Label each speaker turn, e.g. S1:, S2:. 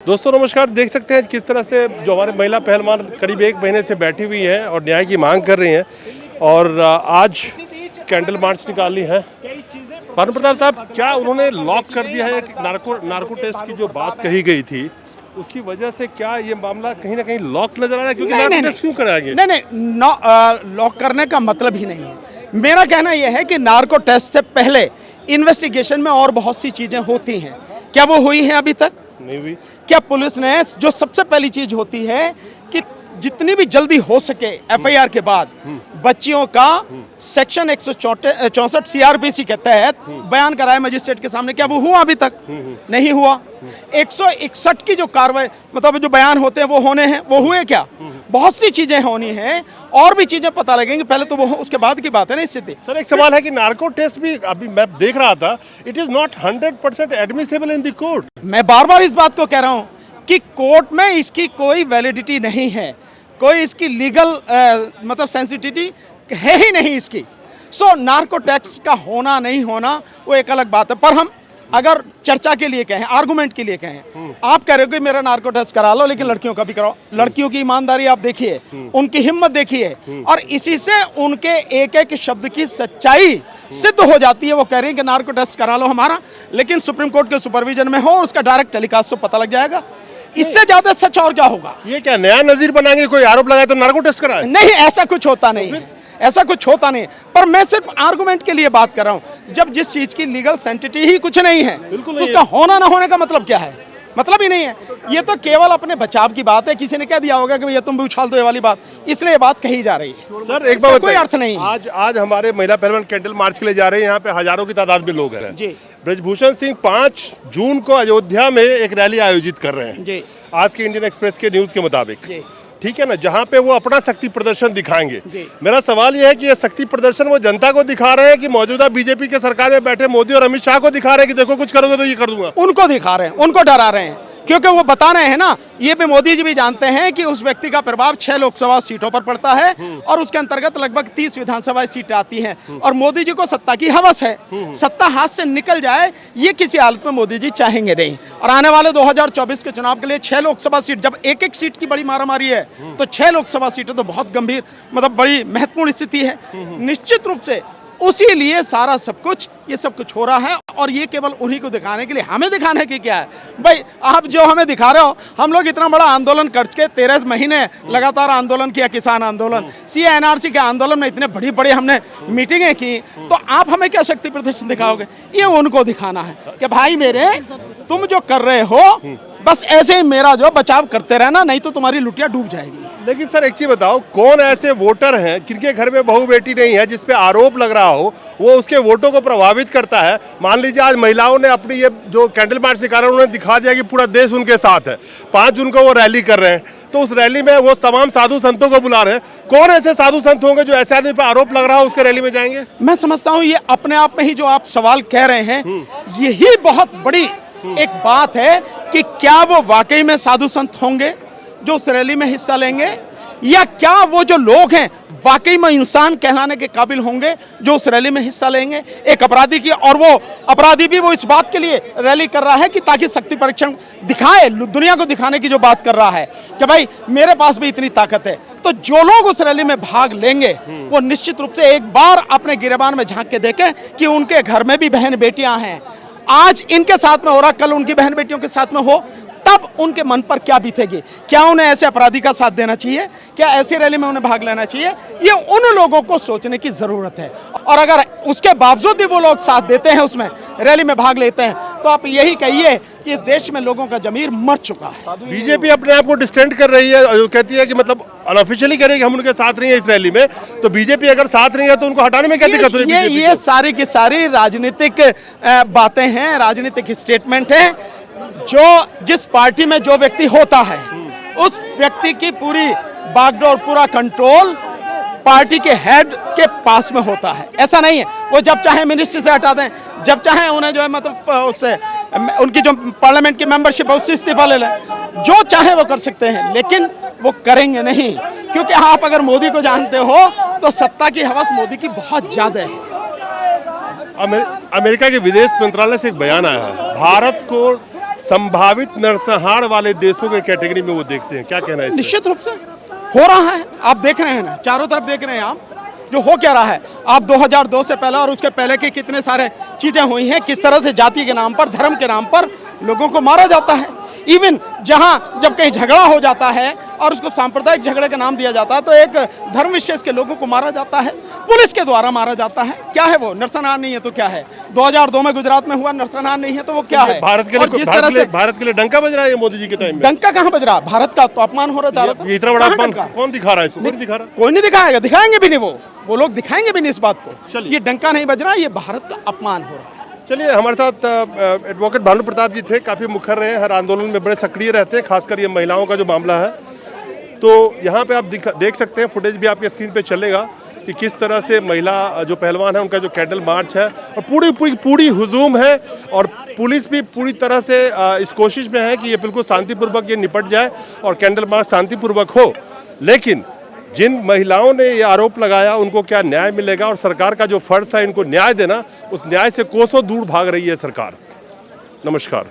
S1: दोस्तों नमस्कार। देख सकते हैं किस तरह से जो हमारे महिला पहलवान करीब एक महीने से बैठी हुई हैं और न्याय की मांग कर रही हैं और आज कैंडल मार्च निकाली है। भानु प्रताप साहब, क्या उन्होंने लॉक कर दिया है? नार्को टेस्ट की जो बात कही गई थी उसकी वजह से क्या ये मामला कहीं ना कहीं लॉक नजर आ रहा है? क्योंकि नार्को टेस्ट क्यों कराएंगे?
S2: नहीं, लॉक करने का मतलब ही नहीं है। मेरा कहना यह है कि नार्को टेस्ट से पहले इन्वेस्टिगेशन में और बहुत सी चीजें होती हैं। क्या वो हुई हैं? अभी तक
S1: नहीं हुई।
S2: क्या पुलिस ने, जो सबसे पहली चीज होती है कि जितनी भी जल्दी हो सके एफआईआर के बाद बच्चियों का सेक्शन 164 सीआरपीसी के तहत बयान कराए मजिस्ट्रेट के सामने। क्या वो हुआ? अभी तक नहीं हुआ। 161 की जो कार्रवाई, मतलब जो बयान होते हैं वो होने हैं, वो हुए क्या? बहुत सी चीजें होनी हैं और भी चीजें पता लगेंगी। पहले तो वो उसके बाद की बात है ना स्थिति।
S1: सर, एक सवाल है कि नार्को टेस्ट भी अभी मैं देख रहा था, it is not 100% admissible in the court.
S2: मैं बार बार इस बात को कह रहा हूं कि कोर्ट में इसकी कोई वैलिडिटी नहीं है, कोई इसकी लीगल मतलब सेंसिटिविटी है ही नहीं इसकी। सो नार्को टैक्स का होना नहीं होना वो एक अलग बात है। पर हम अगर चर्चा के लिए कहें, आर्गुमेंट के लिए कहें, आप कह रहे हो कि मेरा नार्को टेस्ट करा लो लेकिन लड़कियों का भी कराओ। लड़कियों की ईमानदारी आप देखिए, उनकी हिम्मत देखिए, और इसी से उनके एक एक शब्द की सच्चाई सिद्ध हो जाती है। वो कह रही है कि नार्को टेस्ट करा लो हमारा, लेकिन सुप्रीम कोर्ट के सुपरविजन में हो और उसका डायरेक्ट टेलीकास्ट तो पता लग जाएगा। इससे ज्यादा सच और क्या होगा?
S1: ये क्या नया नजीर बनाएंगे? कोई आरोप लगाए तो नार्को टेस्ट कराए?
S2: नहीं, ऐसा कुछ होता नहीं है, ऐसा कुछ होता नहीं। पर मैं सिर्फ आर्गुमेंट के लिए बात कर रहा हूं। जब जिस चीज की लीगल सेंटिटी ही कुछ नहीं है तो उसका होना ना होने का मतलब क्या है? मतलब ही नहीं है। ये तो केवल अपने बचाव की बात है। किसी ने कह दिया होगा कि ये तुम भी उछाल दो ये वाली बात, इसलिए ये बात कही जा रही है।
S1: सर एक बार
S2: कोई अर्थ नहीं है।
S1: आज हमारे महिला पहलवान कैंडल मार्च के लिए जा रहे हैं। यहाँ पे हजारों की तादाद में लोग हैं
S2: जी।
S1: ब्रजभूषण सिंह 5 जून को अयोध्या में एक रैली आयोजित कर रहे हैं
S2: जी।
S1: आज के इंडियन एक्सप्रेस के न्यूज के मुताबिक, ठीक है ना, जहां पे वो अपना शक्ति प्रदर्शन दिखाएंगे। मेरा सवाल ये है कि ये शक्ति प्रदर्शन वो जनता को दिखा रहे हैं कि मौजूदा बीजेपी के सरकार में बैठे मोदी और अमित शाह को दिखा रहे हैं कि देखो कुछ करोगे तो ये कर दूंगा?
S2: उनको दिखा रहे हैं, उनको डरा रहे हैं, क्योंकि वो बता रहे हैं ना, ये भी मोदी जी भी जानते हैं कि उस व्यक्ति का प्रभाव 6 लोकसभा सीटों पर पड़ता है और उसके अंतर्गत लगभग 30 विधानसभा सीटें आती हैं, और मोदी जी को सत्ता की हवस है। सत्ता हाथ से निकल जाए ये किसी हालत में मोदी जी चाहेंगे नहीं। और आने वाले 2024 के चुनाव के लिए 6 लोकसभा सीट, जब एक एक सीट की बड़ी मारामारी है तो 6 लोकसभा सीटें तो बहुत गंभीर, मतलब बड़ी महत्वपूर्ण स्थिति है। निश्चित रूप से उसी लिए सारा सब कुछ, ये सब कुछ हो रहा है, और ये केवल उन्हीं को दिखाने के लिए। हमें दिखाने की क्या है भाई? आप जो हमें दिखा रहे हो, हम लोग इतना बड़ा आंदोलन करके 13 महीने लगातार आंदोलन किया, किसान आंदोलन, CA/NRC के आंदोलन में इतने बड़ी बड़ी हमने मीटिंगें की, तो आप हमें क्या शक्ति प्रदर्शन दिखाओगे? ये उनको दिखाना है कि भाई मेरे, तुम जो कर रहे हो बस ऐसे ही मेरा जो बचाव करते रहना, नहीं तो तुम्हारी लुटिया डूब जाएगी।
S1: लेकिन सर एक चीज बताओ, कौन ऐसे वोटर हैं जिनके घर में बहू बेटी नहीं है, जिसपे आरोप लग रहा हो वो उसके वोटों को प्रभावित करता है? मान लीजिए आज महिलाओं ने अपनी ये जो कैंडल मार्च निकाला, उन्होंने दिखा दिया कि पूरा देश उनके साथ है। 5 जून को वो रैली कर रहे हैं, तो उस रैली में वो तमाम साधु संतों को बुला रहे हैं। कौन ऐसे साधु संत होंगे जो ऐसे आदमी पे आरोप लग रहा हो उसके रैली में जाएंगे?
S2: मैं समझता हूँ ये अपने आप में ही जो आप सवाल कह रहे हैं, यही बहुत बड़ी एक बात है कि क्या वो वाकई में साधु संत होंगे जो उस रैली में हिस्सा लेंगे, या क्या वो जो लोग हैं वाकई में इंसान कहलाने के काबिल होंगे जो उस रैली में हिस्सा लेंगे? एक अपराधी की, और वो अपराधी भी वो इस बात के लिए रैली कर रहा है कि ताकि शक्ति परीक्षण दिखाए, दुनिया को दिखाने की जो बात कर रहा है कि भाई मेरे पास भी इतनी ताकत है। तो जो लोग उस रैली में भाग लेंगे वो निश्चित रूप से एक बार अपने गिरेबान में झांक के देखें कि उनके घर में भी बहन बेटियां हैं। आज इनके साथ में हो रहा, कल उनकी बहन बेटियों के साथ में हो, तब उनके मन पर क्या बीतेगी? क्या उन्हें ऐसे अपराधी का साथ देना चाहिए? क्या ऐसी रैली में उन्हें भाग लेना चाहिए? ये उन लोगों को सोचने की जरूरत है। और अगर उसके बावजूद भी वो लोग साथ देते हैं, उसमें रैली में भाग लेते हैं, तो आप यही कहिए कि इस देश में लोगों का जमीर मर चुका है।
S1: बीजेपी अपने आप को डिस्टेंट कर रही है, कहती है कि मतलब अनऑफिशियली कह रही है कि हम उनके साथ नहीं है इस रैली में। तो बीजेपी अगर साथ नहीं है तो उनको हटाने में क्या दिक्कत हुई?
S2: ये सारी की सारी राजनीतिक बातें हैं, राजनीतिक स्टेटमेंट हैं। जिस पार्टी में जो व्यक्ति होता है उस व्यक्ति की पूरी बागडोर, पूरा कंट्रोल पार्टी के हेड के पास में होता है। ऐसा नहीं है वो जब चाहे मिनिस्ट्री से हटा दें, जब चाहे उन्हें जो है मतलब उससे उनकी जो पार्लियामेंट की मेंबरशिप है उससे इस्तीफा ले लें, जो चाहे वो कर सकते हैं, लेकिन वो करेंगे नहीं। क्योंकि आप अगर मोदी को जानते हो तो सत्ता की हवस मोदी की बहुत ज्यादा है।
S1: अमेरिका के विदेश मंत्रालय से एक बयान आया है, भारत को संभावित नरसंहार वाले देशों के कैटेगरी में वो देखते हैं। क्या कहना है इसमें?
S2: निश्चित रूप से हो रहा है, आप देख रहे हैं ना, चारों तरफ देख रहे हैं आप, जो हो क्या रहा है। आप 2002 से पहले और उसके पहले के कितने सारे चीजें हुई हैं, किस तरह से जाति के नाम पर, धर्म के नाम पर लोगों को मारा जाता है। इवन जहां जब कहीं झगड़ा हो जाता है और उसको सांप्रदायिक झगड़े का नाम दिया जाता है, तो एक धर्म विशेष के लोगों को मारा जाता है, पुलिस के द्वारा मारा जाता है। क्या है वो? नरसंहार नहीं है तो क्या है? 2002 में गुजरात में हुआ, नरसंहार नहीं है तो वो क्या है?
S1: भारत के
S2: और जिस तरह से
S1: भारत के लिए डंका बज रहा है ये मोदी जी के टाइम में।
S2: डंका कहाँ बज रहा? भारत का तो अपमान हो रहा चारों तरफ।
S1: ये इतना बड़ा
S2: कहाँ
S1: अपमान
S2: डंका?
S1: कौन दिखा रहा है इसको? कोई नहीं दिखा रहा।
S2: कोई नहीं दिखाएगा, दिखाएंगे भी नहीं, वो लोग दिखाएंगे भी नहीं इस बात को।
S1: चलिए।
S2: ये डंका नहीं बज रहा, ये भारत का अपमान हो रहा है।
S1: चलिए, हमारे साथ एडवोकेट भानु प्रताप जी थे, काफ़ी मुखर रहे, हर आंदोलन में बड़े सक्रिय रहते हैं, खासकर ये महिलाओं का जो मामला है। तो यहाँ पे आप देख सकते हैं, फुटेज भी आपके स्क्रीन पे चलेगा कि किस तरह से महिला जो पहलवान है उनका जो कैंडल मार्च है, और पूरी हुजूम है, और पुलिस भी पूरी तरह से इस कोशिश में है कि ये बिल्कुल शांतिपूर्वक ये निपट जाए और कैंडल मार्च शांतिपूर्वक हो। लेकिन जिन महिलाओं ने ये आरोप लगाया उनको क्या न्याय मिलेगा, और सरकार का जो फर्ज था इनको न्याय देना, उस न्याय से कोसों दूर भाग रही है सरकार। नमस्कार।